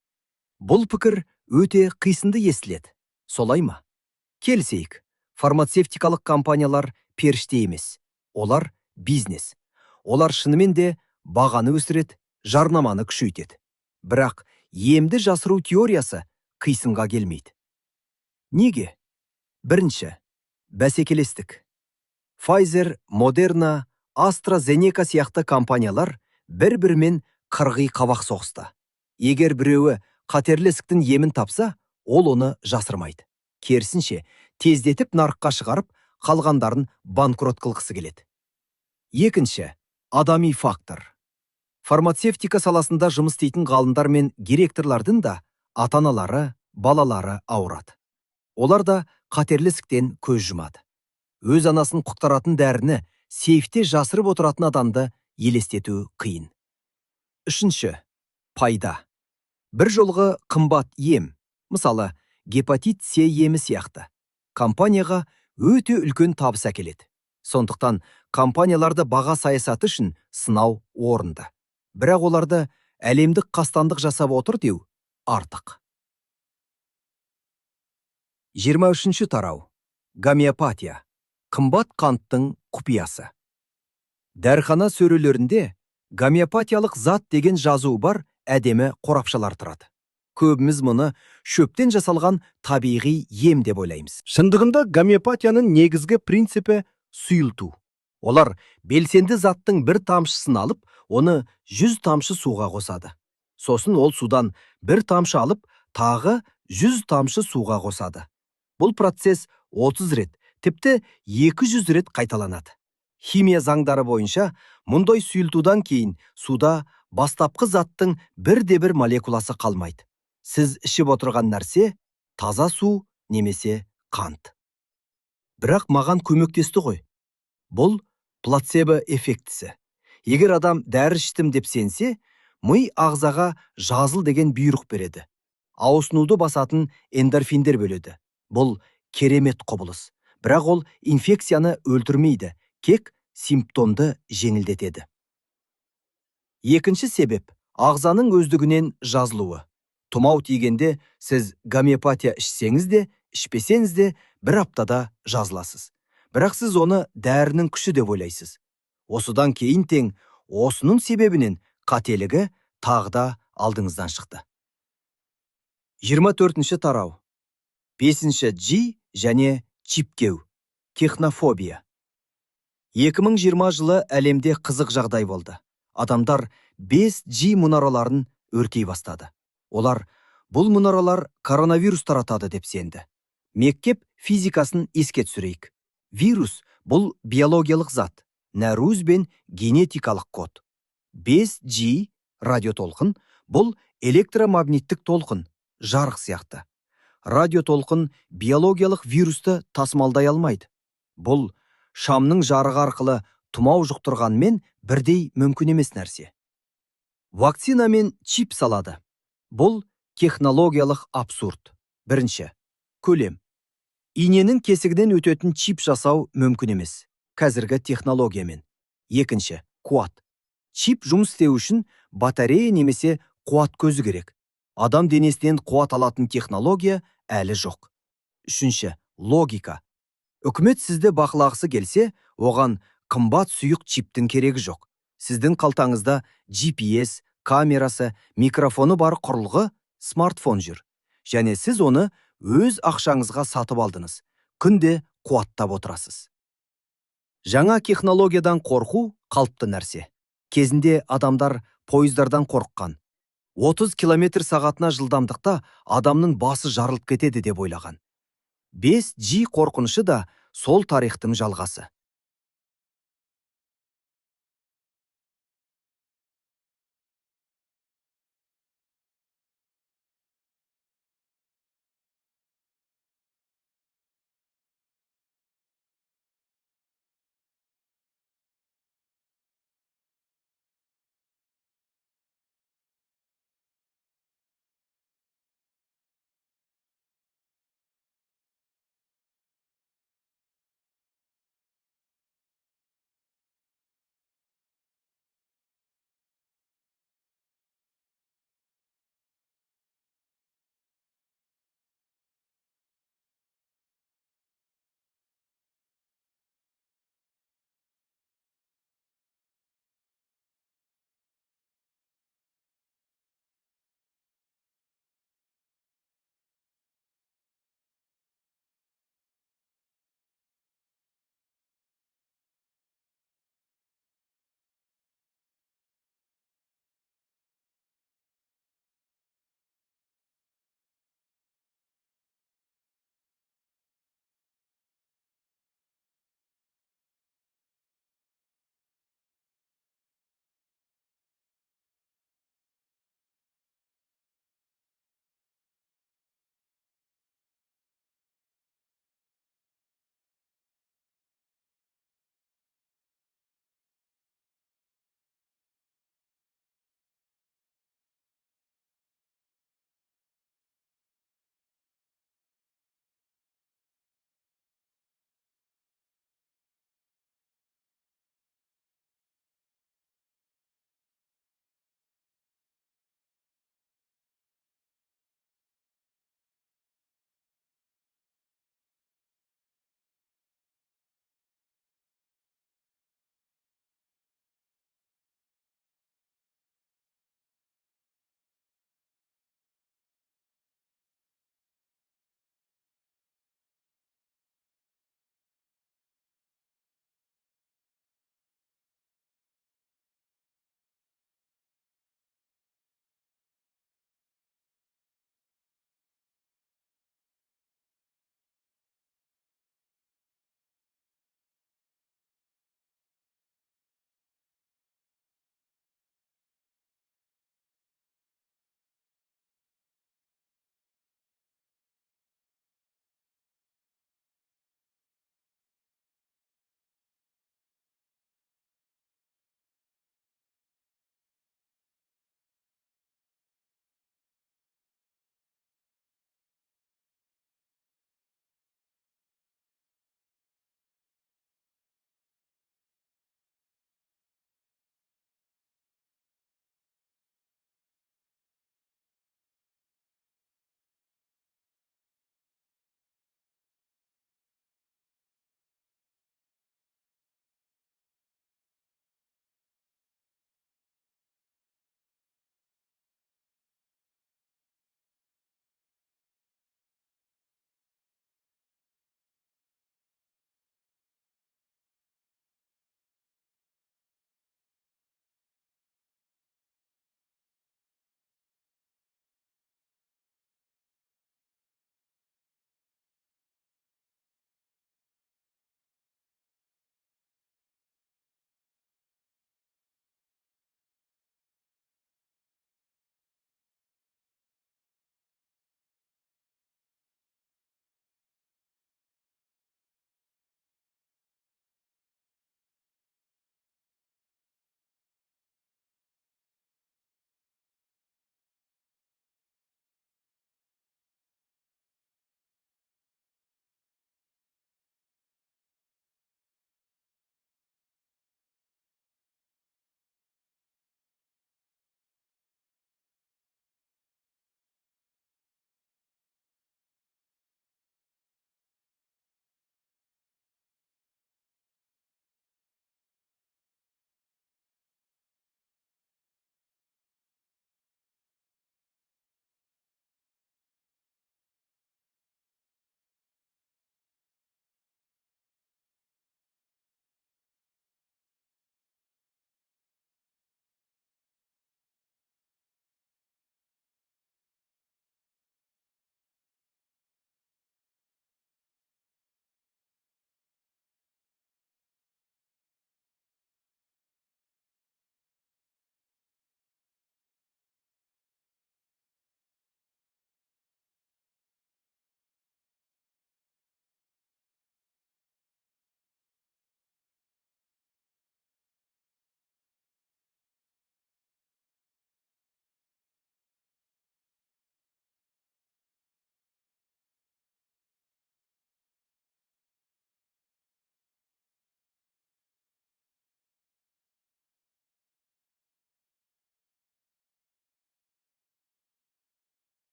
Бұл пікір өте қисынды естіледі. Солай ма? Келісейік, фармацевтикалық компаниялар періште емес. Олар бизнес. Олар шынымен де бағаны өсіреді, жарнаманы күшейтеді. Бірақ емді жасыру теориясы қисынға келмейді. Неге? Бірінші, бәсекелестік. Pfizer, Moderna, AstraZeneca сияқты компаниялар бір-бірімен қырғи қабақ соғысты. Егер біреуі қатерлі ісіктің емін тапса, ол оны жасырмайды. Керісінше, тездетіп нарыққа шығарып, қалғандарын банкрот қылғысы келеді. Екінші, адами фактор. Фармацевтика саласында жұмыс істейтін ғалымдар мен директорлардың да ата-аналары, балалары ауырады. Олар да қатерлі ісіктен көз жұмады. Өз анасын құтқаратын дәріні сейфте жасырып отыратын адамды елестету қиын. Үшінші, пайда. Бір жолғы қымбат ем, мысалы, гепатит С емі сияқты, компанияға өте үлкен табыс әкеледі. Сондықтан компанияларды баға саясаты үшін сынау орынды. Бірақ оларды әлемдік қастандық жасап отыр деу артық. 23 тарау. Гомеопатия. Қымбат қанттың құпиясы. Дәріхана сөрелерінде гомеопатиялық зат деген жазу бар, әдемі қорапшалар тұрады. Көбіміз мұны шөптен жасалған табиғи ем деп ойлаймыз. Шындығында гомеопатияның негізгі принципі сұйылту. Олар белсенді заттың бір тамшысын алып, оны 100 тамшы суға қосады. Сосын ол судан бір тамшы алып, тағы 100 тамшы суға қосады. Бұл процесс 30 рет, тіпті 200 рет қайталанады. Химия заңдары бойынша, мұндай сұйылтудан кейін суда бастапқы заттың бірде-бір молекуласы қалмайды. Сіз ішіп отырған нәрсе таза су немесе қант. Бірақ маған көмектесті ғой. Бұл плацебо эффектісі. Егер адам дәрі іштім деп сенсе, ми ағзаға жазыл деген бұйрық береді. Ауырсынуды басатын эндорфиндер бөледі. Бұл керемет құбылыс. Бірақ ол инфекцияны өлтірмейді, кек симптомды жеңілдетеді. Екінші себеп – ағзаның өздігінен жазылуы. Тұмау тигенде сіз гомеопатия ішсеңіз де, ішпесеңіз де бір аптада жазыласыз. Бірақ сіз оны дәрінің күші деп ойлайсыз. Осыдан кейін тең, осының себебінен қателігі тағы да алдыңыздан шықты. 24-ші тарау. 5-ші G және чипкеу. Технофобия. 2020 жылы әлемде қызық жағдай болды. Адамдар 5G мұнараларын өртей бастады. Олар, бұл мұнаралар коронавирус таратады деп сенді. Мектеп физикасын еске түсірейік. Вирус бұл биологиялық зат, нәруз бен генетикалық код. 5G радиотолқын бұл электромагниттік толқын, жарық сияқты. Радиотолқын биологиялық вирусты тасымалдай алмайды. Бұл шамның жарығы арқылы тұмау жұқтырғанмен бірдей мүмкін емес нәрсе. Вакцина мен чип салады. Бұл технологиялық абсурд. Бірінші, көлем. Иненің кесігінен өтетін чип жасау мүмкін емес. Қазіргі технологиямен. Екінші, қуат. Чип жұмыс істеу үшін батарея немесе қуат көзі керек. Адам денесінен қуат алатын технология әлі жоқ. Үшінші, логика. Үкімет сізді бақылағысы келсе, оған қымбат сұйық чиптің керегі жоқ. Сіздің қалтаңызда GPS, камерасы, микрофоны бар құрылғы, смартфон жүр. Және сіз оны өз ақшаңызға сатып алдыңыз. Күнде қуаттап отырасыз. Жаңа технологиядан қорқу қалыпты нәрсе. Кезінде адамдар пойыздардан қорыққан. 30 км сағатына жылдамдықта адамның басы жарылып кетеді деп ойлаған. 5G қорқынышы да сол тарихтың жалғасы.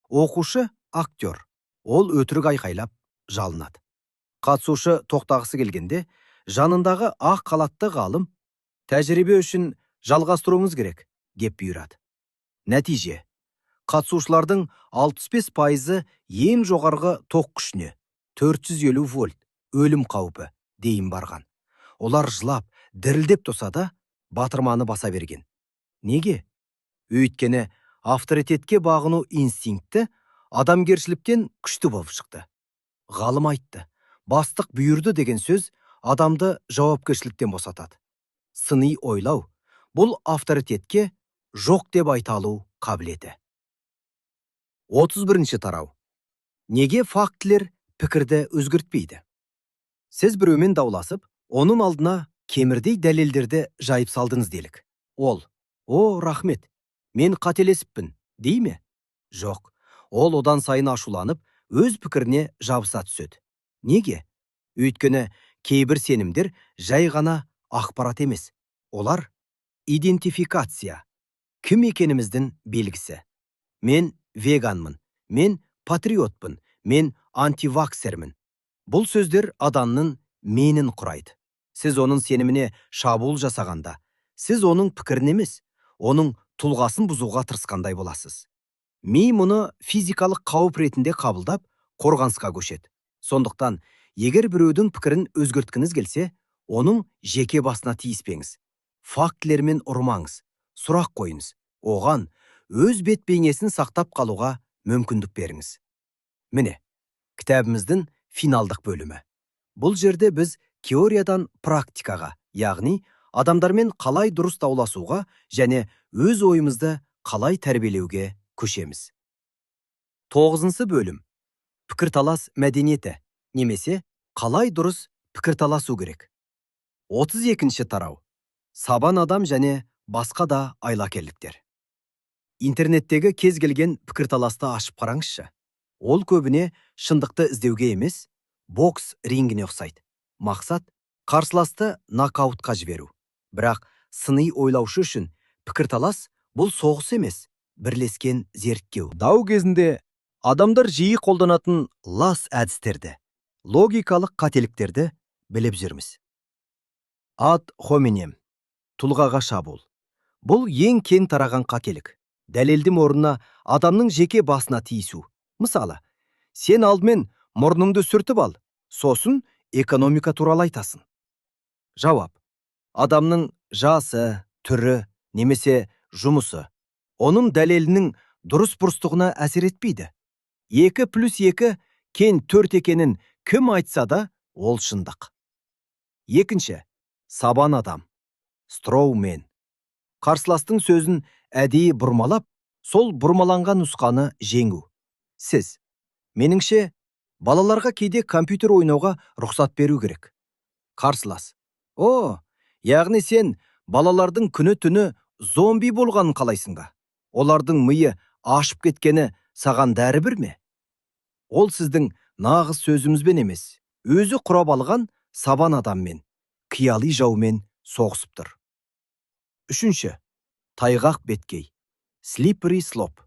Оқушы актер. Ол өтірік айқайлап жалынады. Қатысушы тоқтағысы келгенде, жанындағы ақ халатты ғалым тәжірибе үшін жалғастыруымыз керек деп бұйырады. Нәтиже: қатысушылардың 65%-ы ең жоғарғы тоқ күшіне 450 вольт өлім қаупі дейін барған. Олар жылап, дірілдеп тұрса да, батырманы баса берген. Неге? Өйткені авторитетке бағыну инстинкті адамгершіліктен күшті болып шықты. Ғалым айтты, бастық бұйырды деген сөз адамды жауапкершіліктен босатады. Сыни ойлау бұл авторитетке жоқ деп айта алу қабілеті. 31-ші тарау. Неге фактілер пікірді өзгертпейді? Сіз біреумен дауласып, оның алдына кемірдей дәлелдерді жайып салдыңыз делік. Ол: «О, рахмет, мен қателесіппін», дей ме? Жоқ. Ол одан сайын ашуланып, өз пікіріне жабыса түседі. Неге? Өйткені кейбір сенімдер жай ғана ақпарат емес. Олар идентификация, кім екеніміздің белгісі. Мен веганмын, мен патриотпын, мен антиваксермін. Бұл сөздер адамның менін құрайды. Сіз оның сеніміне шабуыл жасағанда, сіз оның пікірін емес, оның тұлғасын бұзуға тырысқандай боласыз. Ми мұны физикалық қауіп ретінде қабылдап, қорғанысқа көшеді. Сондықтан, егер біреудің пікірін өзгерткіңіз келсе, оның жеке басына тиіспеңіз. Фактілермен ұрмаңыз, сұрақ қойыңыз. Оған өз бет бейнесін сақтап қалуға мүмкіндік беріңіз. Міне, кітабымыздың финалдық бөлімі. Бұл жерде біз теориядан практикаға, яғни адамдармен қалай дұрыс дауласуға және өз ойымызды қалай тәрбиелеуге көшеміз. 9-шы бөлім. Пікірталас мәдениеті, немесе қалай дұрыс пікірталасу керек. 32-ші тарау. Сабан адам және басқа да айлакерліктер. Интернеттегі кез келген пікірталасты ашып қараңызшы. Ол көбіне шындықты іздеуге емес, бокс рингіне ұқсайды. Мақсат қарсыласты нокаутқа жіберу. Бірақ сыни ойлаушы үшін пікірталас бұл соғыс емес, бірлескен зерттеу. Дау кезінде адамдар жиі қолданатын лас әдістерді, логикалық қателіктерді біліп жүрміз. Ад хоминем, тұлғаға шабуыл. Бұл ең кең тараған қателік. Дәлелдің орнына адамның жеке басына тиісу. Мысалы, сен алдымен мұрныңды сүртіп ал, сосын экономика туралы айтасың. Жауап: адамның жасы, түрі, немесе жұмысы оның дәлелінің дұрыс-бұрыстығына әсер етпейді. 2+2 кен 4 екенін кім айтса да, ол шындық. Екінші, сабан адам, строумен. Қарсыластың сөзін әдейі бұрмалап, сол бұрмаланған нұсқаны жеңу. Сіз: меніңше, балаларға кейде компьютер ойнауға рұқсат беру керек. Қарсылас: о, яғни сен балалардың күні түні зомби болғанын қалайсың ба? Олардың миы ашып кеткені саған дәрі бір ме? Ол сіздің нағыз сөзімізбен емес, өзі құрап алған сабан адаммен, қияли жаумен соғысып тұр. Үшінші, тайғақ беткей, slippery slope.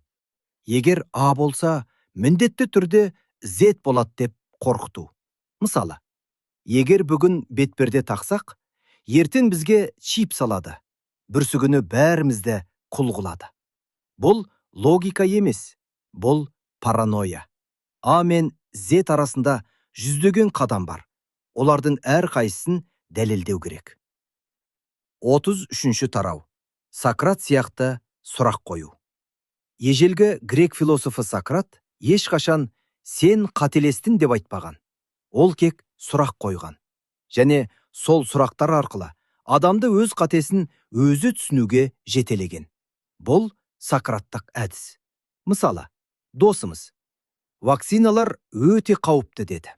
Егер А болса, міндетті түрде Z болады деп қорқыту. Мысалы, егер бүгін бетперде тақсақ, ертең бізге чип салады, бүрсігүні бәрімізді құл қылады. Бұл логика емес, бұл паранойя. А мен Z арасында жүздеген қадам бар. Олардың әр қайсысын дәлелдеу керек. 33-ші тарау. Сократ сияқты сұрақ қою. Ежелгі грек философы Сократ ешқашан сен қателестің деп айтпаған. Ол кек сұрақ қойған. Және сол сұрақтар арқылы адамды өз қатесін өзі түсінуге жетелеген. Бұл сократтық әдіс. Мысалы, досымыз: вакциналар өте қауіпті деді.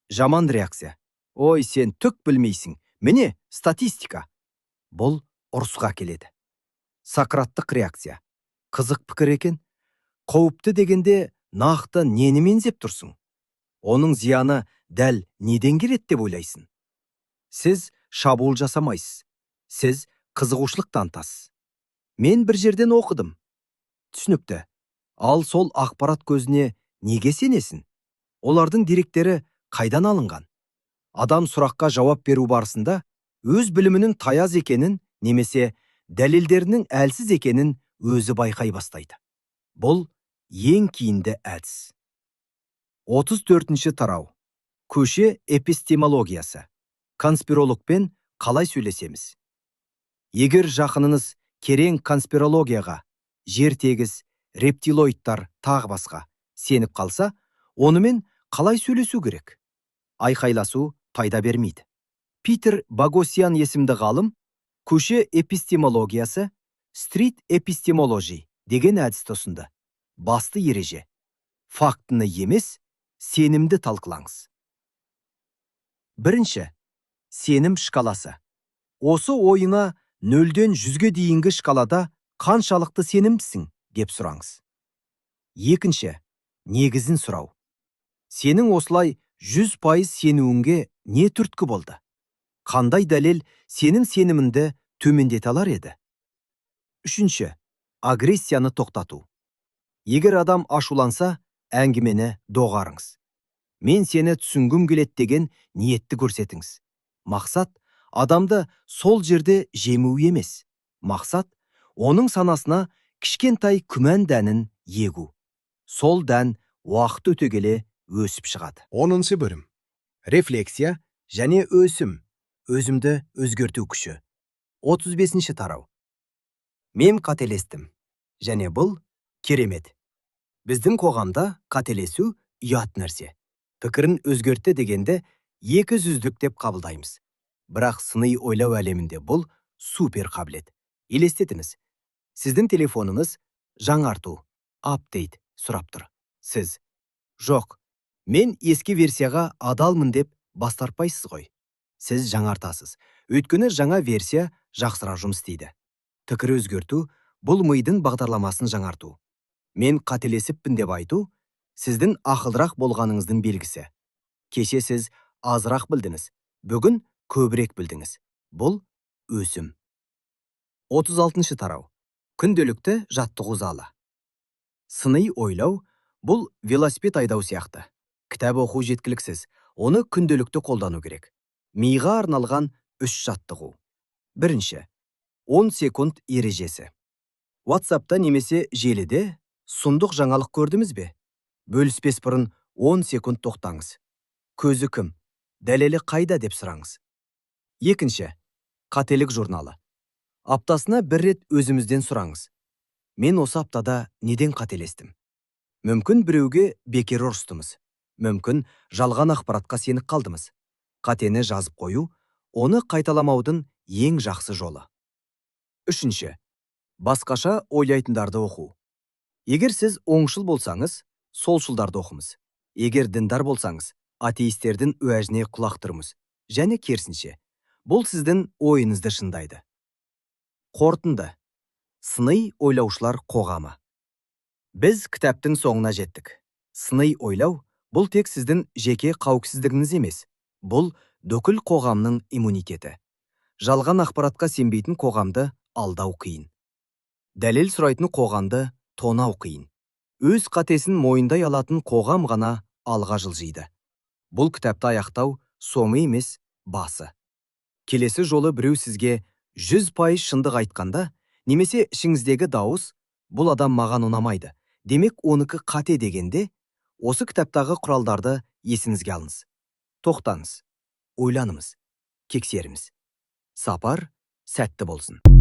Жаман реакция: ой, сен түк білмейсің, міне статистика. Бұл ұрысқа келеді. Сократтық реакция: қызық пікір екен. Қауіпті дегенде нақты нені меңзеп тұрсың? Оның зияны дәл неден келеді деп ойлайсың? Сіз шабуыл жасамайсыз. Сіз қызығушылық танытасыз. Мен бір жерден оқыдым. Түсінікті. Ал сол ақпарат көзіне неге сенесің? Олардың деректері қайдан алынған? Адам сұраққа жауап беру барысында өз білімінің таяз екенін немесе дәлелдерінің әлсіз екенін өзі байқай бастайды. Бұл ең кейінді әдіс. 34-ші тарау. Көше эпистемологиясы. Конспирологпен қалай сөйлесеміз? Егер жақыныңыз керең конспирологияға, жер тегіс, рептилоидтар тағы басқа сеніп қалса, онымен қалай сөйлесу керек? Айқайласу пайда бермейді. Питер Богосян есімді ғалым көше эпистемологиясы, стрит эпистемологи деген әдісті ұсынды. Басты ереже: фактыны емес, сенімді талқылаңыз. Бірінші, сенім шкаласы. Осы ойына 0-ден 100-ге дейінгі шкалада қаншалықты сенімдісің деп сұраңыз. Екінші, негізін сұрау. Сенің осылай 100% сенуіңге не түрткі болды? Қандай дәлел сенің сеніміңді төмендете алар еді? Үшінші, агрессияны тоқтату. Егер адам ашуланса, әңгімені доғарыңыз. Мен сені түсінгім келеді деген ниетті көрсетіңіз. Мақсат адамды сол жерде жемеу емес. Мақсат оның санасына кішкентай күмән дәнін егу. Сол дән уақыт өте келе өсіп шығады. 10-шы бөлім. Рефлексия және өсім. Өзімді өзгерту күші. 35-ші тарау. Мен қателестім. Және бұл керемет. Біздің қоғамда қателесу ұят нәрсе. Пікірін өзгертті дегенде 200-дік деп қабылдаймыз. Бірақ сыни ойлау әлемінде бұл супер қабілет. Елестетіңіз. Сіздің телефоныңыз жаңарту, апдейт сұрап тұр. Сіз: жоқ, мен ескі версияға адалмын деп бас тартпайсыз ғой. Сіз жаңартасыз. Өйткені жаңа версия жақсырақ жұмыс істейді. Пікір өзгерту бұл мидың бағдарламасын жаңарту. Мен қателесіппін деп айту сіздің ақылдырақ болғаныңыздың белгісі. Кеше сіз азырақ білдіңіз, бүгін көбірек білдіңіз. Бұл өсім. 36-шы тарау. Күнделікті жаттығу залы. Сыни ойлау бұл велосипед айдау сияқты. Кітап оқу жеткіліксіз, оны күнделікті қолдану керек. Миға арналған 3 жаттығу. Бірінші, 10 секунд ережесі. WhatsApp'та немесе желіде сұмдық жаңалық көрдіңіз бе? Бөліспес бұрын 10 секунд тоқтаңыз. Көзі кім? Дәлелі қайда деп сұраңыз. Екінші, қателік журналы. Аптасына 1 рет өзімізден сұраңыз. Мен осы аптада неден қателестім? Мүмкін біреуге бекер ұрыстымыз. Мүмкін жалған ақпаратқа сеніп қалдымыз. Қатені жазып қою, оны қайталамаудың ең жақсы жолы. Үшінші, басқаша ойлайтындарды оқу. Егер сіз оңшыл болсаңыз, солшылдарды оқымыз. Егер діндар болсаңыз, атеистердің уәжіне құлақ тұрмыз. Және керісінше, бұл сіздің ойыңызды шындайды. Қорытынды. Сыни ойлаушылар қоғамы. Біз кітаптың соңына жеттік. Сыни ойлау бұл тек сіздің жеке қауіпсіздігіңіз емес. Бұл бүкіл қоғамның иммунитеті. Жалған ақпаратқа сенбейтін қоғамды алдау қиын. Дәлел сұрайтын қоғамды тонау қиын. Өз қатесін мойындай алатын қоғам ғана алға жылжиды. Бұл кітапты аяқтау соңы емес, басы. Келесі жолы біреу сізге 100% шындық айтқанда, немесе ішіңіздегі дауыс, бұл адам маған ұнамайды, демек оныкі қате дегенде, осы кітаптағы құралдарды есіңізге алыңыз. Тоқтаңыз, ойланыңыз, тексеріңіз. Сапар сәтті болсын.